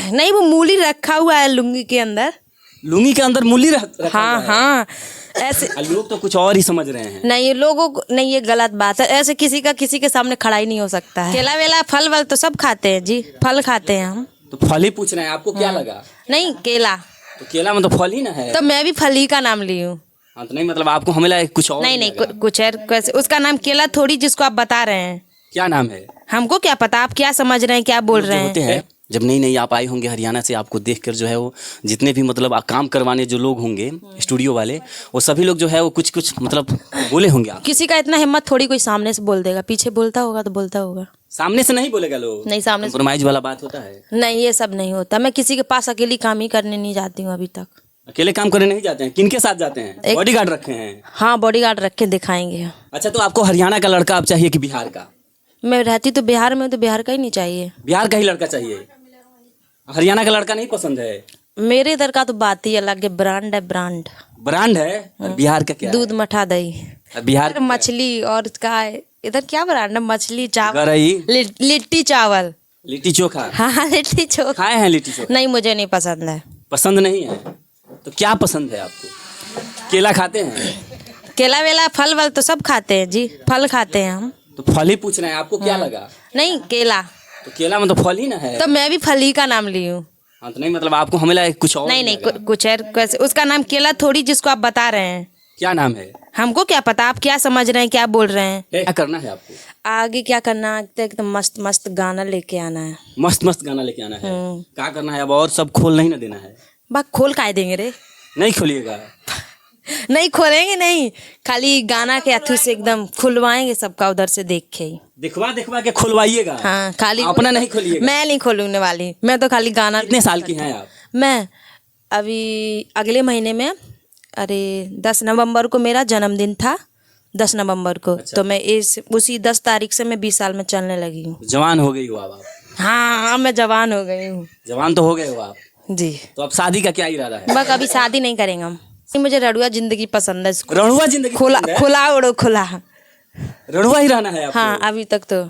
नहीं, वो मूली रखा हुआ है लुंगी के अंदर। लुंगी के अंदर मूली रखा हाँ हुआ है। हाँ, ऐसे लोग तो कुछ और ही समझ रहे हैं। नहीं, लोगों को नहीं, ये गलत बात है। ऐसे किसी का किसी के सामने खड़ा ही नहीं हो सकता है। केला वेला फल वल तो सब खाते हैं जी, फल खाते हैं हम। तो फल ही पूछ रहे हैं, आपको क्या लगा? नहीं, केला। तो केला में तो फल ही ना है। तो मैं भी फल ही का नाम ली हूँ। हाँ, तो नहीं मतलब आपको हमें लगा कुछ और नहीं नहीं, लगा। कुछ है कैसे, उसका नाम केला थोड़ी जिसको आप बता रहे हैं। क्या नाम है? हमको क्या पता आप क्या समझ रहे हैं, क्या बोल रहे होते हैं। हैं जब नई नई आप आई होंगे हरियाणा से, आपको देखकर जो है वो जितने भी मतलब काम करवाने जो लोग होंगे स्टूडियो वाले, वो सभी लोग जो है वो कुछ कुछ मतलब बोले होंगे आप। किसी का इतना हिम्मत थोड़ी कोई सामने से बोल देगा, पीछे बोलता होगा तो बोलता होगा। सामने से नहीं बोलेगा लोग? नहीं, सामने से कॉम्प्रोमाइज वाला बात होता है? नहीं, ये सब नहीं होता। मैं किसी के पास अकेली काम ही करने नहीं जाती हूँ अभी तक। अकेले काम करने नहीं जाते हैं? किनके साथ जाते हैं? बॉडीगार्ड रखे हैं? हाँ, बॉडीगार्ड रख के दिखाएंगे। अच्छा, तो आपको हरियाणा का लड़का आप चाहिए कि बिहार का? मैं रहती तो बिहार में, तो बिहार का ही नहीं चाहिए। बिहार का ही लड़का चाहिए? हरियाणा का लड़का नहीं पसंद है? मेरे इधर का तो बात ही अलग है, ब्रांड है, ब्रांड। ब्रांड है? और बिहार का क्या है? दूध मठा दही, बिहार मछली। और का है इधर क्या ब्रांड है? मछली, चावल, गरई, लिट्टी चावल। लिट्टी चोखा हाँ, लिट्टी चोखा। खाए हैं? लिट्टी चोखा नहीं, मुझे नहीं पसंद है। पसंद नहीं है? तो क्या पसंद है आपको? केला खाते हैं? केला वेला फल वल तो सब खाते हैं जी, फल खाते हैं हम। तो फल ही पूछ रहे हैं, आपको क्या लगा? नहीं, केला। तो केला में तो फल ही ना है। तो मैं भी फल ही का नाम ली हूँ। हाँ, तो नहीं मतलब आपको हमें लगा कुछ और नहीं नहीं, लगा। कुछ है कैसे, उसका नाम केला थोड़ी जिसको आप बता रहे हैं। क्या नाम है? हमको क्या पता आप क्या समझ रहे हैं, क्या बोल रहे हैं। क्या करना है आपको? आगे क्या करना है, एकदम मस्त मस्त गाना लेके आना है। मस्त मस्त गाना लेके आना है? क्या करना है अब? और सब खोल नहीं ना देना है? बात खोल काय देंगे रे? नहीं खोलिएगा? नहीं खोलेंगे, नहीं, खाली गाना के अथू से एकदम खुलवाएंगे सबका उधर से देख के ही। दिखवा दिखवा के खुलवाइएगा? हाँ, खाली अपना नहीं खोलिएगा? मैं नहीं खोलने वाली, मैं तो खाली गाना। कितने साल की हैं आप? मैं अभी अगले महीने में, अरे 10 नवंबर को मेरा जन्मदिन था, 10 नवंबर को। अच्छा। तो मैं उसी 10 तारीख से मैं 20 साल में चलने लगी हूँ। जवान हो गई हो अब आप? हाँ, मैं जवान हो गई हूँ जवान तो हो गए हो आप जी। तो अब शादी का क्या इरादा है? बस अभी शादी नहीं करेंगे हम। मुझे रड़ुआ जिंदगी पसंद है। रणुआ जिंदगी खुला पसंद है? खुला उड़ो खुला। रणुआ ही रहना है आपको? हाँ, अभी तक तो।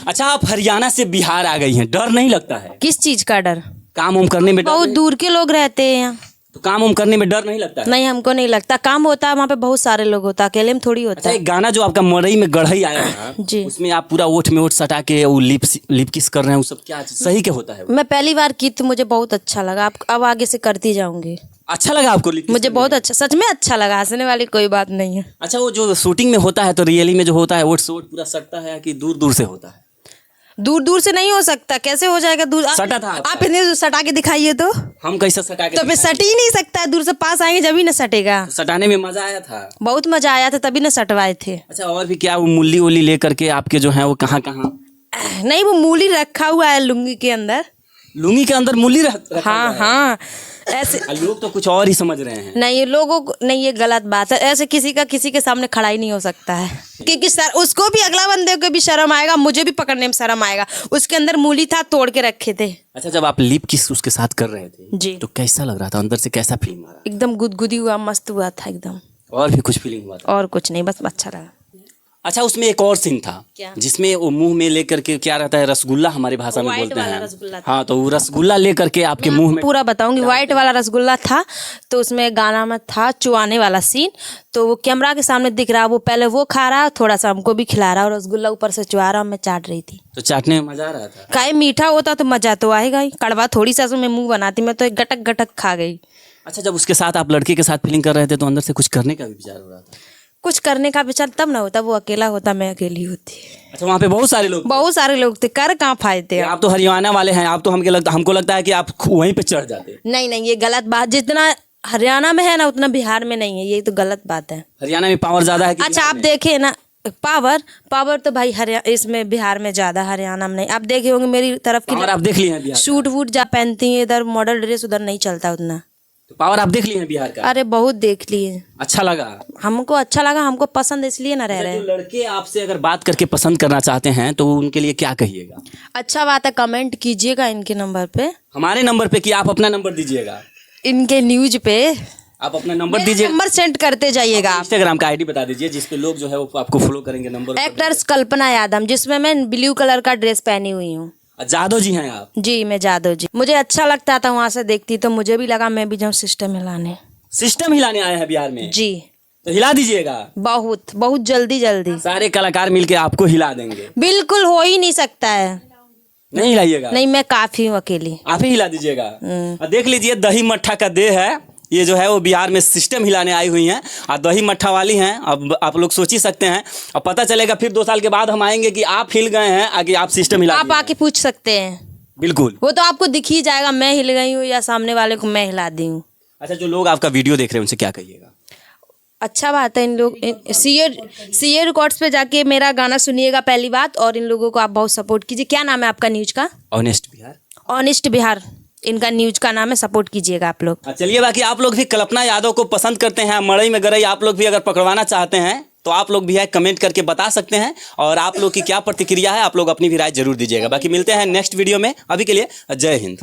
अच्छा, आप हरियाणा से बिहार आ गई हैं, डर नहीं लगता है? किस चीज का डर? काम उम करने में डर बहुत नहीं? दूर के लोग रहते हैं यहाँ। तो काम उम करने में डर नहीं लगता है? नहीं, हमको नहीं लगता। काम होता है वहाँ पे, बहुत सारे लोग होता है, अकेले में थोड़ी होता अच्छा, है एक गाना जो आपका मरई में गढ़ई आया था जी। उसमें आप पूरा ओठ में ओठ सटा के वो लिप किस कर रहे हैं, वो सब क्या सही क्या होता है? मैं पहली बार की तो मुझे बहुत अच्छा लगा। अब आगे से करती जाऊंगी। अच्छा लगा आपको लिप किस मुझे करने बहुत में? अच्छा, सच में अच्छा लगा, हंसने वाली कोई बात नहीं है। अच्छा, वो जो शूटिंग में होता है तो रियली में जो होता है ओठ से ओठ पूरा सटता है कि दूर दूर से होता है? दूर दूर से नहीं हो सकता, कैसे हो जाएगा दूर? सटा था आपका? आप इन्हें सटा के दिखाइए तो। हम कैसे सटा के तो फिर दिखाएं? सट ही नहीं सकता है, दूर से पास आएंगे जब ही ना सटेगा। सटाने में मजा आया था? बहुत मजा आया था, तभी ना सटवाए थे। अच्छा, और भी क्या वो मूली वूली लेकर के आपके जो है वो कहाँ कहाँ? नहीं, वो मूली रखा हुआ है लुंगी के अंदर। लुंगी के अंदर मूली रखा हाँ हुआ है? हाँ, ऐसे लोग तो कुछ और ही समझ रहे हैं। नहीं, लोगों को नहीं, ये गलत बात है। ऐसे किसी का किसी के सामने खड़ा ही नहीं हो सकता है, क्योंकि सर उसको भी, अगला बंदे को भी शर्म आएगा, मुझे भी पकड़ने में शर्म आएगा। उसके अंदर मूली था, तोड़ के रखे थे। अच्छा, जब आप लिप किस उसके साथ कर रहे थे जी, तो कैसा लग रहा था अंदर से? कैसा फीलिंग आ रहा? एकदम गुदगुदी हुआ, मस्त हुआ था एकदम। और भी कुछ फीलिंग हुआ था? और कुछ नहीं, बस अच्छा लगा। अच्छा, उसमें एक और सीन था क्या? जिसमें वो मुंह में लेकर के क्या रहता है, रसगुल्ला हमारी भाषा में व्हाइट बोलते वाला हैं। रसगुल्ला था। हाँ, तो वो रसगुल्ला लेकर के आपके मुंह में पूरा बताऊंगी। व्हाइट वाला रसगुल्ला था, तो उसमें गाना में था चुआने वाला सीन। तो वो कैमरा के सामने दिख रहा, वो पहले वो खा रहा, थोड़ा सा हमको भी खिला रहा, और रसगुल्ला ऊपर से चुआ रहा, मैं चाट रही थी। तो चाटने में मजा आ रहा था? काहे मीठा होता तो मजा तो आएगा ही, कड़वा थोड़ी सा मैं मुंह बनाती, मैं तो एक गटक गटक खा गई। अच्छा, जब उसके साथ आप लड़के के साथ फीलिंग कर रहे थे तो अंदर से कुछ करने का भी विचार हो रहा था? कुछ करने का विचार तब ना होता, वो अकेला होता, मैं अकेली होती। अच्छा, वहाँ पे बहुत सारे लोग थे? बहुत सारे लोग थे, कर कहाँ पाए थे। आप तो हरियाणा वाले हैं, आप तो हमको लगता है कि आप वहीं पे चढ़ जाते। नहीं नहीं, ये गलत बात। जितना हरियाणा में है ना, उतना बिहार में नहीं है, ये तो गलत बात है। हरियाणा में पावर ज्यादा है कि अच्छा, आप देखे ना, पावर तो भाई हरियाणा, इसमें बिहार में ज्यादा, हरियाणा में नहीं। आप देखे होंगे मेरी तरफ पावर आप देख लिए हैं बिहार? सूट वूट जा पहनती है इधर, मॉडल ड्रेस उधर नहीं चलता उतना। तो पावर आप देख लिए हैं बिहार का? अरे बहुत देख लिए। अच्छा लगा? हमको अच्छा लगा, हमको पसंद इसलिए ना रह रहे जो हैं। लड़के आपसे अगर बात करके पसंद करना चाहते हैं तो उनके लिए क्या कहिएगा? अच्छा बात है, कमेंट कीजिएगा इनके नंबर पे, हमारे नंबर पे, कि आप अपना नंबर दीजिएगा? इनके न्यूज पे आप अपना नंबर दीजिए। नंबर सेंड करते जाइएगा। इंस्टाग्राम का आईडी बता दीजिए जिसपे लोग जो है वो आपको फॉलो करेंगे। नंबर एक्टर्स कल्पना यादव, जिसमें मैं ब्लू कलर का ड्रेस पहनी हुई हूँ। जादव जी हैं आप? जी मैं जादव जी। मुझे अच्छा लगता था वहाँ से देखती तो मुझे भी लगा मैं भी जाऊँ सिस्टम हिलाने। सिस्टम हिलाने आए हैं बिहार में? जी तो हिला दीजिएगा। बहुत बहुत जल्दी जल्दी। सारे कलाकार मिलके आपको हिला देंगे। बिल्कुल हो ही नहीं सकता है। नहीं हिलाइएगा? नहीं मैं काफी हूँ अकेली। आप ही हिला दीजिएगा। और देख लीजिए दही मट्ठा का देह है ये जो है वो बिहार में सिस्टम हिलाने आई हुई हैं और दही मट्ठा वाली हैं। अब आप लोग सोच ही सकते हैं और पता चलेगा फिर 2 साल के बाद हम आएंगे कि आप हिल गए हैं आगे आप सिस्टम हिला आप दिए हैं। आके पूछ सकते हैं। बिल्कुल। वो तो आपको दिख ही जाएगा मैं हिल गई हूँ या सामने वाले को मैं हिला दी हूँ। अच्छा जो लोग आपका वीडियो देख रहे हैं उनसे क्या कहिएगा? अच्छा बात है इन लोग सीए रिकॉर्ड्स पे जाके मेरा गाना सुनिएगा पहली बात। और इन लोगों को आप बहुत सपोर्ट कीजिए। क्या नाम है आपका न्यूज का? ऑनेस्ट बिहार। ऑनेस्ट बिहार इनका न्यूज का नाम है। सपोर्ट कीजिएगा आप लोग। चलिए बाकी आप लोग भी कल्पना यादव को पसंद करते हैं, मड़ई में गरई आप लोग भी अगर पकड़वाना चाहते हैं तो आप लोग भी है कमेंट करके बता सकते हैं। और आप लोग की क्या प्रतिक्रिया है आप लोग अपनी भी राय जरूर दीजिएगा। बाकी मिलते हैं नेक्स्ट वीडियो में। अभी के लिए जय हिंद।